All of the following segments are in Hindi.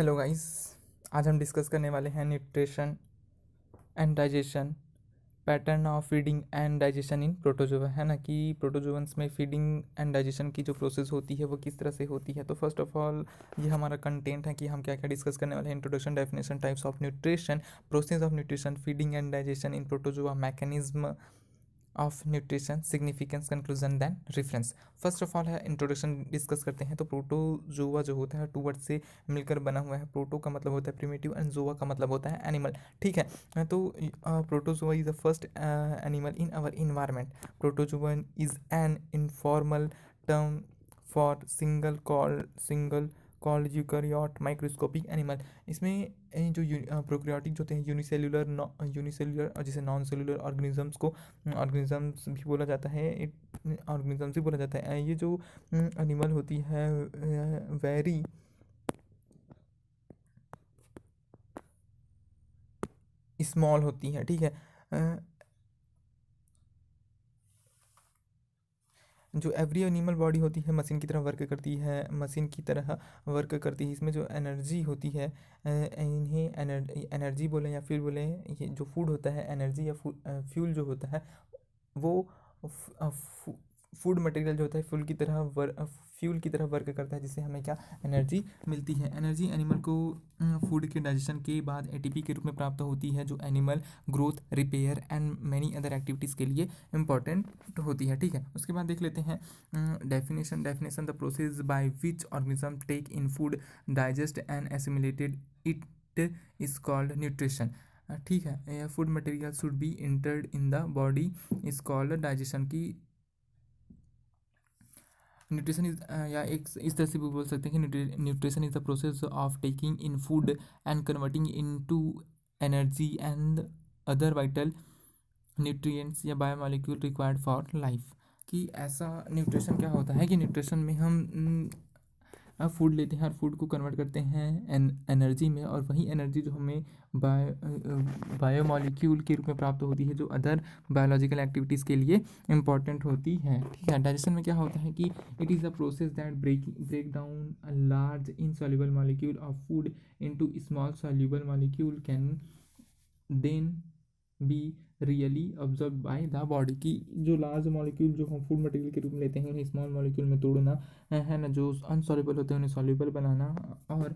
Hello guys. आज हम डिस्कस करने वाले हैं nutrition and digestion, pattern of feeding and digestion in protozoa, है ना, कि प्रोटोजोअन्स में फीडिंग एंड डाइजेशन की जो प्रोसेस होती है वो किस तरह से होती है। तो फर्स्ट ऑफ ऑल ये हमारा कंटेंट है कि हम क्या क्या डिस्कस करने वाले हैं। Introduction, definition, types of nutrition, process of nutrition, feeding and digestion in protozoa, mechanism of nutrition, significance, conclusion, then reference. First of all है इंट्रोडक्शन डिस्कस करते हैं। तो प्रोटोजोआ जो होता है टू वर्ड से मिलकर बना हुआ है। प्रोटो का मतलब होता है प्रिमिटिव एंड जोआ का मतलब होता है एनिमल, ठीक है। तो protozoa is the first animal in our environment. Protozoa is an informal term for single celled eukaryote microscopic animal. इसमें जो प्रोकैरियोटिक जो होते हैं यूनिसेल्युलर और जैसे नॉन सेलुलर ऑर्गेनिजम्स को ऑर्गेनिजम्स भी बोला जाता है, ऑर्गेनिजम्स भी बोला जाता है। ये जो एनिमल होती है वेरी स्मॉल होती है, ठीक है। जो एवरी एनिमल बॉडी होती है मशीन की तरह वर्क करती है, मशीन की तरह वर्क करती है। इसमें जो एनर्जी होती है, इन्हें एनर्जी बोले या फिर बोले, ये जो फूड होता है एनर्जी या फ्यूल जो होता है वो फूड मटेरियल जो होता है फ्यूल की तरह वर्क करता है, जिससे हमें क्या एनर्जी मिलती है। एनर्जी एनिमल को फूड के डाइजेशन के बाद एटीपी के रूप में प्राप्त होती है, जो animal growth, repair and many other activities के लिए इम्पॉर्टेंट होती है, ठीक है। उसके बाद देख लेते हैं definition the process by which organism take in food, digest and assimilated it is called nutrition, ठीक है। Food material should be entered in the body is called digestion की न्यूट्रिशन इज, या एक इस तरह से भी बोल सकते हैं कि nutrition is the process of taking in food and converting into energy and other vital nutrients या बायोमोलिक्यूल रिक्वायर्ड फॉर लाइफ। कि ऐसा न्यूट्रिशन क्या होता है कि न्यूट्रिशन में हम फूड लेते हैं और फूड को कन्वर्ट करते हैं एनर्जी में, और वही एनर्जी जो हमें बायोमोलिक्यूल के रूप में प्राप्त होती है, जो अदर बायोलॉजिकल एक्टिविटीज़ के लिए इम्पॉर्टेंट होती है, ठीक है। डाइजेशन में क्या होता है कि it is a process that break down a large insoluble molecule of food into small soluble molecule can then be really observe by the body. की जो लार्ज मॉलिक्यूल जो हम फूड मटेरियल के रूप में लेते हैं उन्हें स्मॉल मॉलिक्यूल में तोड़ना, है ना, जो अनसॉल्युबल होते हैं उन्हें सॉल्युबल बनाना, और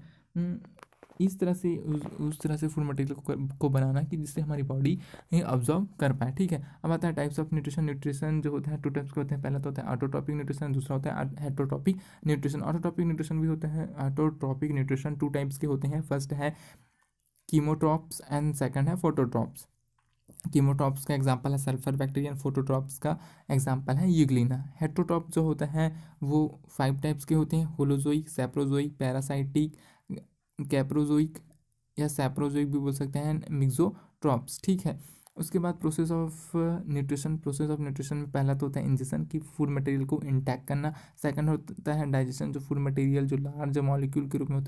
इस तरह से उस तरह से फूड मटेरियल को बनाना कि जिससे हमारी बॉडी ऑब्जर्व कर पाए, ठीक है। अब आता है टाइप्स ऑफ न्यूट्रिशन। न्यूट्रिशन जो होता है टू टाइप्स के होते हैं। पहला तो होता है ऑटोट्रॉपिक न्यूट्रिशन, दूसरा होता है हेटरोट्रॉपिक न्यूट्रिशन। ऑटोट्रॉपिक न्यूट्रिशन भी होता है। ऑटोट्रॉपिक न्यूट्रिशन टू टाइप्स के होते हैं। फर्स्ट है कीमोट्रॉप्स एंड सेकंड है फोटोट्रॉप्स। कीमोट्रॉप्स का एग्जांपल है सल्फर बैक्टीरिया, फोटोट्रॉप्स का एग्जांपल है यूग्लिना। हेटरोट्रॉप जो होता है वो 5 टाइप्स के होते हैं। होलोजोइक, सेप्रोजोइक, पैरासाइटिक, कैप्रोजोइक या सैप्रोजोइक भी बोल सकते हैं, मिक्सोट्रॉप्स, ठीक है। उसके बाद प्रोसेस ऑफ न्यूट्रिशन में पहला तो होता है इंजेक्शन, की फूड मटेरियल को इंटैक्ट करना। सेकंड होता है डाइजेशन, जो फूड मटेरियल जो लार्ज मॉलिक्यूल के रूप में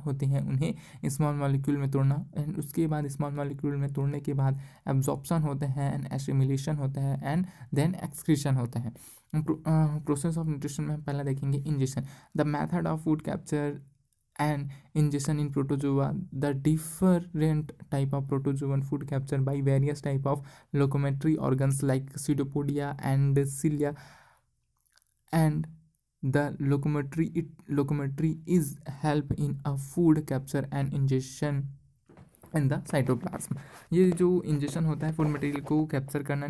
होते हैं उन्हें स्मॉल मॉलिक्यूल में तोड़ना। एंड उसके बाद स्मॉल मॉलिक्यूल में तोड़ने के बाद एब्जॉर्प्शन होता है एंड एसिमिलेशन होता है एंड देन एक्सक्रीशन होता है। प्रोसेस ऑफ न्यूट्रिशन में हम पहला देखेंगे injection, the method of food capture and ingestion in protozoa. The different type of protozoan food captured by various type of locomotory organs like pseudopodia and cilia, and the locomotory is help in a food capture and ingestion in the cytoplasm. ये जो इंजेक्शन होता है फूड मटेरियल को कैप्चर करने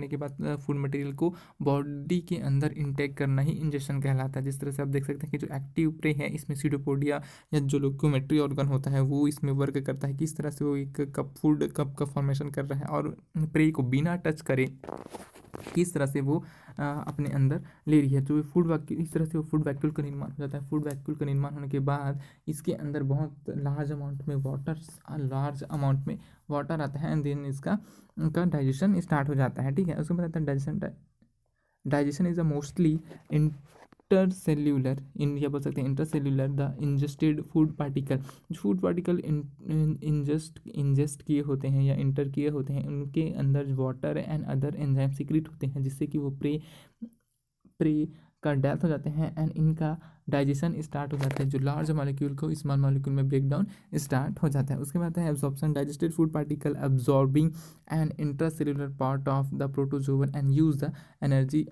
के बाद फूड मटेरियल को बॉडी के अंदर इंटेक करना ही इंजेक्शन कहलाता है। जिस तरह से आप देख सकते हैं कि जो एक्टिव प्रे है इसमें सीडोपोडिया या जो लोकोमेट्री ऑर्गन होता है वो इसमें वर्क करता है, किस तरह से वो एक कप का फॉर्मेशन कर रहा है और प्रे को बिना टच करे किस तरह से वो अपने अंदर ले रही है। तो फूड वैक्यूल, इस तरह से वो फूड वैक्यूल का निर्माण हो जाता है। फूड वैक्यूल का निर्माण होने के बाद इसके अंदर बहुत लार्ज अमाउंट में वाटर आता है एंड देन इसका डाइजेशन स्टार्ट हो जाता है, ठीक है। उसके बाद आता है digestion is a mostly intercellular, या बोल सकते हैं intercellular. The ingested food particle ingest किए होते हैं या इंटर किए होते हैं, उनके अंदर water and other enzyme secret होते हैं, जिससे कि वो प्रे का डेथ हो जाते हैं एंड इनका डाइजेशन स्टार्ट हो जाता है, जो लार्ज मॉलिक्यूल को स्मॉल मॉलिक्यूल में ब्रेक डाउन स्टार्ट हो जाता है। उसके बाद है absorption, digested food particle absorbing an intracellular part of the protozoan and use the energy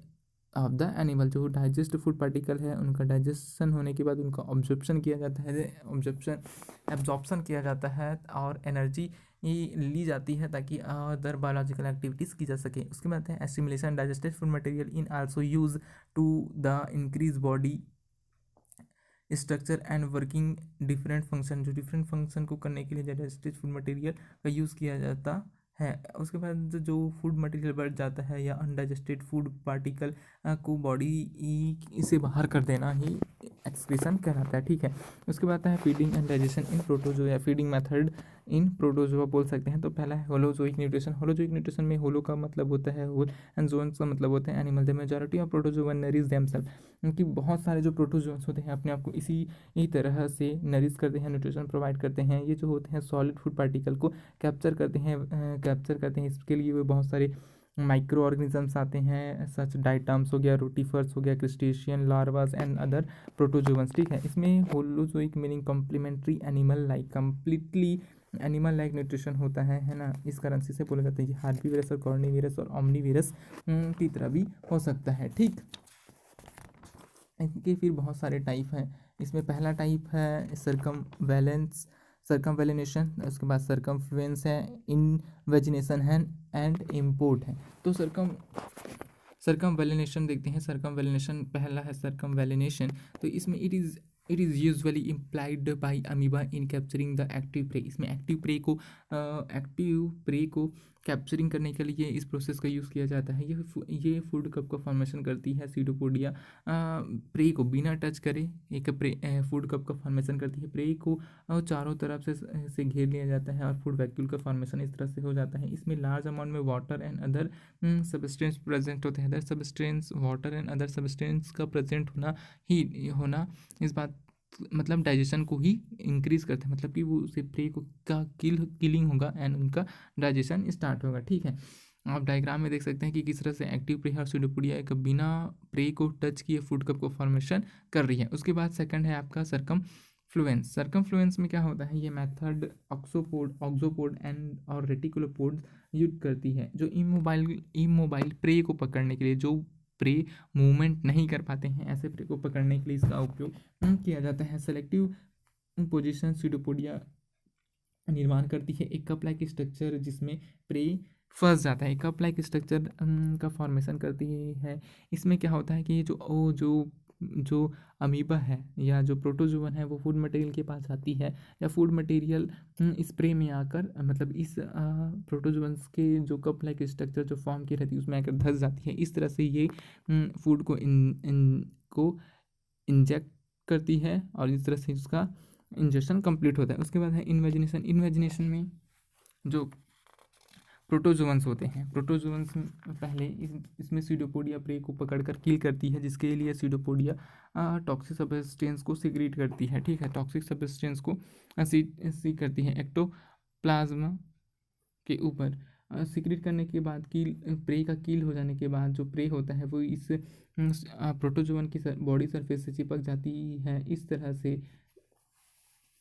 of the animal. जो डाइजेस्ट फूड पार्टिकल है उनका डाइजेशन होने के बाद उनका ऑब्जॉर्प्शन किया जाता है, एब्जॉर्प्शन किया जाता है और एनर्जी ली जाती है ताकि अदर बायोलॉजिकल एक्टिविटीज़ की जा सके। उसके बाद है assimilation, digested food material in also use to the increase body structure and working different function. जो डिफरेंट फंक्शन को करने के लिए डाइजेस्टेड फूड मटेरियल का यूज़ किया जाता है। उसके बाद जो फूड मटेरियल बढ़ जाता है या अनडाइजेस्टेड फूड पार्टिकल को बॉडी से बाहर कर देना ही एक्सक्रीशन कहलाता है, ठीक है। उसके बाद है feeding and digestion in protozoa या फीडिंग मेथड इन प्रोटोजोआ बोल सकते हैं। तो पहला है होलोजोइक न्यूट्रिशन। होलोजोइक न्यूट्रिशन में होलो का मतलब होता है होल एंड जोन्स का मतलब होता है animal. The majority of protozoa nourish themselves, क्योंकि बहुत सारे जो प्रोटोजोन्स होते हैं अपने आप को इसी तरह से नरिश करते हैं, न्यूट्रिशन प्रोवाइड करते हैं। ये जो होते हैं सॉलिड फूड पार्टिकल को कैप्चर करते हैं। इसके लिए वो बहुत सारे माइक्रो ऑर्गेनिजम्स आते हैं, सच डाइटम्स हो गया, रोटीफर्स हो गया, crustacean larvas and other protozoans, ठीक है। इसमें holozoic meaning complementary animal like, completely animal like nutrition होता है ना। इस कारण से बोला जाता है कि हार्बीवरस और कॉर्निवरस और ओमनीवरस की तरह भी हो सकता है, ठीक। इनके फिर बहुत सारे टाइप हैं। इसमें पहला टाइप है सर्कमवेलिनेशन, उसके बाद सर्कमफ्लुएंस है, इनवेजिनेशन है एंड इम्पोर्ट है। तो सर्कमवेलिनेशन देखते हैं। सर्कमवेलिनेशन पहला है सर्कमवेलिनेशन। तो इसमें it is usually implied by amoeba in capturing the active pray. इसमें एक्टिव प्रे को कैप्चरिंग करने के लिए इस प्रोसेस का यूज़ किया जाता है। ये फूड कप का फॉर्मेशन करती है। सीडोपोडिया प्रे को बिना टच करे एक फूड कप का फॉर्मेशन करती है। प्रे को चारों तरफ से घेर लिया जाता है और फूड वैक्यूल का फॉर्मेशन इस तरह से हो जाता है। इसमें लार्ज अमाउंट में water and other substance present होते हैं। वाटर एंड अदर सबस्टेंस का प्रेजेंट होना इस बात मतलब डाइजेशन को ही इंक्रीज करते हैं, मतलब कि वो उसे प्रे को का किलिंग होगा एंड उनका डाइजेशन स्टार्ट होगा, ठीक है। आप डायग्राम में देख सकते हैं कि किस तरह से एक्टिव प्रे और सीडोपोडिया एक बिना प्रे को टच किए फूड कप को फॉर्मेशन कर रही है। उसके बाद सेकंड है आपका सर्कमफ्लुएंस में क्या होता है, ये मेथड ऑक्सोपोड एंड और रेटिकुलोपोड यूज करती है, जो इमोबाइल प्रे को पकड़ने के लिए, जो प्रे मूवमेंट नहीं कर पाते हैं, ऐसे प्रे को पकड़ने के लिए इसका उपयोग किया जाता है। सेलेक्टिव पोजीशन सीडोपोडिया निर्माण करती है एक कप लाइक स्ट्रक्चर जिसमें प्रे फंस जाता है। कप लाइक स्ट्रक्चर का फॉर्मेशन करती है। इसमें क्या होता है कि जो अमीबा है या जो प्रोटोजोवन है वो फूड मटेरियल के पास आती है या फूड मटेरियल स्प्रे में आकर मतलब इस प्रोटोजोवंस के जो कप लाइक स्ट्रक्चर जो फॉर्म की रहती है उसमें आकर धंस जाती है। इस तरह से ये फूड को इंजेक्ट करती है और इस तरह से उसका इंजेक्शन कंप्लीट होता है। उसके बाद है इन्वेजिनेशन में जो प्रोटोजोवंस होते हैं, प्रोटोजोवंस पहले इसमें सीडोपोडिया प्रे को पकड़कर किल करती है, जिसके लिए सीडोपोडिया टॉक्सिक सब्सटेंस को सिक्रीट करती है, ठीक है। टॉक्सिक सब्सटेंस को सीक करती है एक्टोप्लाज्मा के ऊपर। सिक्रीट करने के बाद प्रे का किल हो जाने के बाद जो प्रे होता है वो इस प्रोटोजोवन की बॉडी सरफेस से चिपक जाती है। इस तरह से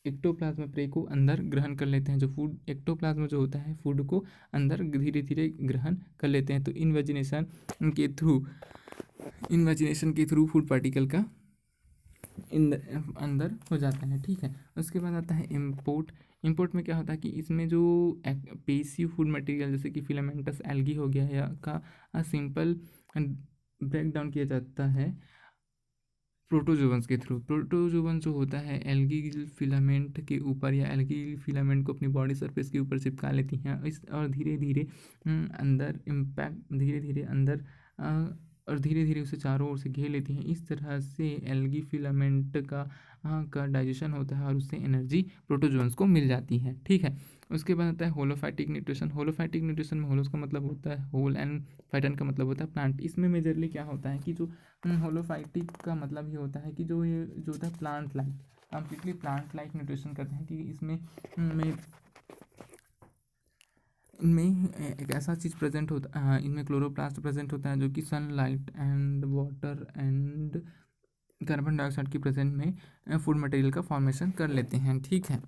एक्टोप्लाज्मा प्रे को अंदर ग्रहण कर लेते हैं। जो फूड एक्टोप्लाज्मा जो होता है फूड को अंदर धीरे धीरे ग्रहण कर लेते हैं। तो इन्वेजिनेशन के थ्रू फूड पार्टिकल का अंदर हो जाता है, ठीक है। उसके बाद आता है इम्पोर्ट में क्या होता है कि इसमें जो पेसिव फूड मटेरियल जैसे कि फिलामेंटस एल्गी हो गया या का सिंपल ब्रेक डाउन किया जाता है प्रोटोजोवंस के थ्रू। प्रोटोजोवन जो होता है एल्गी फिलामेंट के ऊपर या एल्गी फिलामेंट को अपनी बॉडी सरफेस के ऊपर चिपका लेती हैं और धीरे धीरे अंदर और धीरे धीरे उसे चारों ओर से घेर लेती हैं। इस तरह से एल्गी फिलामेंट का डाइजेशन होता है और उससे एनर्जी प्रोटोजोवंस को मिल जाती है, ठीक है। उसके बाद आता है होलोफाइटिक न्यूट्रिशन। होलोफाइटिक न्यूट्रिशन में होलोस का मतलब होता है होल एंड फाइटन का मतलब होता है प्लांट। इसमें मेजरली क्या होता है कि जो होलोफाइटिक का मतलब ये होता है कि जो होता है plant like, completely plant like nutrition करते हैं कि इसमें इनमें एक ऐसा चीज़ प्रेजेंट होता है, इनमें क्लोरोप्लास्ट प्रेजेंट होता है जो कि sunlight and water and carbon dioxide की प्रेजेंट में फूड मटेरियल का फॉर्मेशन कर लेते हैं। ठीक है,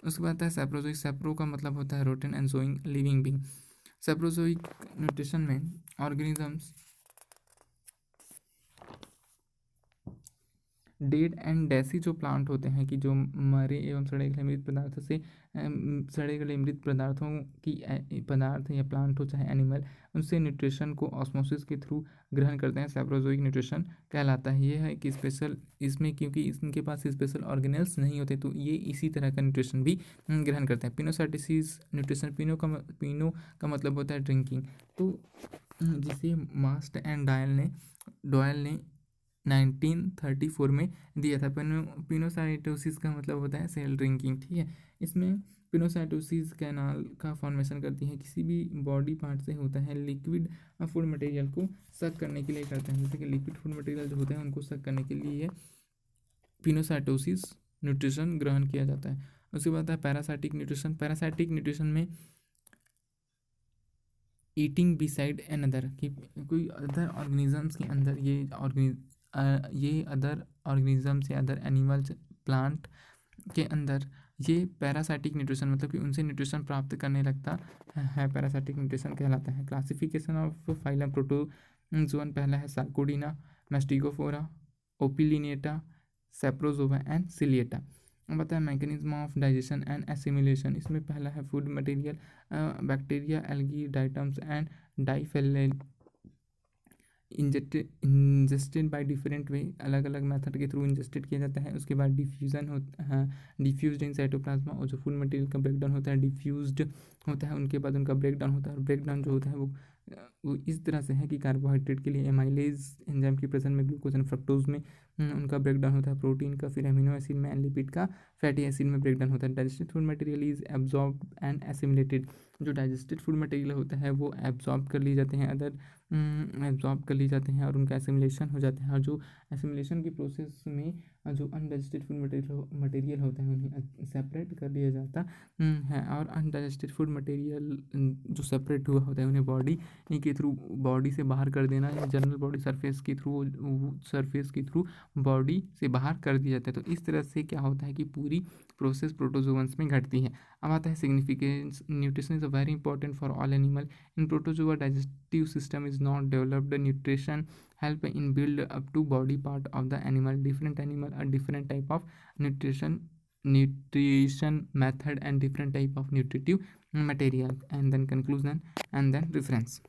उसके बाद है सैप्रोजोइक। सैप्रो का मतलब होता है रोटेन एंड जोइंग लिविंग बींग। सैप्रोजोइक न्यूट्रिशन में ऑर्गेनिजम्स डेड एंड डेसी जो प्लांट होते हैं कि जो मरे एवं सड़े गले मृत पदार्थों से सड़े गले मृत पदार्थों की पदार्थ या प्लांट हो चाहे एनिमल, उनसे न्यूट्रिशन को ऑस्मोसिस के थ्रू ग्रहण करते हैं, सैप्रोजोइक न्यूट्रिशन कहलाता है। ये है कि स्पेशल इसमें क्योंकि इनके पास स्पेशल ऑर्गेनेल्स नहीं होते तो ये इसी तरह का न्यूट्रिशन भी ग्रहण करते हैं। पिनोसाइटोसिस न्यूट्रिशन, पिनो का मतलब होता है ड्रिंकिंग, तो जिसे मास्ट एंड डॉयल ने 1934 में दिया था। पिनोसाइटोसिस का मतलब होता है सेल ड्रिंकिंग। ठीक है, इसमें पिनोसाइटोसिस कैनाल का फॉर्मेशन करती है, किसी भी बॉडी पार्ट से होता है, लिक्विड फूड मटेरियल को सक करने के लिए करते हैं। जैसे कि लिक्विड फूड मटेरियल जो होते हैं उनको सक करने के लिए पिनोसाइटोसिस न्यूट्रिशन ग्रहण किया जाता है। उसके बाद है पैरासाइटिक न्यूट्रिशन। पैरासाइटिक न्यूट्रिशन में ईटिंग बिसाइड एन अदर, कि कोई अदर ऑर्गेनिजम्स के अंदर ये अदर ऑर्गेनिजम्स या अदर एनिमल्स प्लांट के अंदर ये पैरासाइटिक न्यूट्रिशन मतलब कि उनसे न्यूट्रिशन प्राप्त करने लगता है, पैरासाइटिक न्यूट्रिशन कहलाता है। क्लासिफिकेशन ऑफ फाइलम प्रोटोजोअन, पहला है सार्कोडीना, मैस्टिगोफोरा, ओपिलिनेटा, सेप्रोजोवा एंड सिलिएटा। अब आता है mechanism of digestion and assimilation. इसमें पहला है food material bacteria, algae, diatoms and डाइफेलेल इंजेस्टेड बाय डिफरेंट वे, अलग अलग मेथड के थ्रू इंजेस्टेड किया जाता है। उसके बाद डिफ्यूज़न होता है, डिफ्यूज्ड इन साइटोप्लाज्मा, और जो फूड मटेरियल का ब्रेकडाउन होता है डिफ्यूज्ड होता है, उनके बाद उनका ब्रेकडाउन होता है। और ब्रेकडाउन जो होता है वो इस तरह से है कि कार्बोहाइड्रेट के लिए एमाइलेज एंजाइम की प्रेजेंस में ग्लूकोज एंड फ्रक्टोज में उनका ब्रेकडाउन होता है, प्रोटीन का, फिर एमिनो एसिड में, एंड लिपिड का फैटी एसिड में ब्रेकडाउन होता है। Digested food material is absorb and assimilated. जो डाइजेस्टेड फूड मटेरियल होता है वो एब्जॉर्ब कर ली जाते हैं, एब्जॉर्ब कर ली जाते हैं और उनका एसिमिलेशन हो जाता है। और जो एसिमिलेशन की प्रोसेस में जो अनडाइजेस्टेड फूड मटेरियल होता है उन्हें सेपरेट कर लिया जाता है। और अनडाइजेस्टेड फूड मटेरियल जो सेपरेट हुआ होता है उन्हें बॉडी के थ्रू बॉडी से बाहर कर देना, या जनरल बॉडी सरफेस के थ्रू बॉडी से बाहर कर दिया जाता है। तो इस तरह से क्या होता है कि पूरी प्रोसेस प्रोटोजोअन्स में घटती है। अब आता है significance. Nutrition is a very important for all animal. In protozoa digestive system is not developed. Nutrition help in build up to body part of the animal. Different animal are different type of nutrition method and different type of nutritive material. And then conclusion and then reference.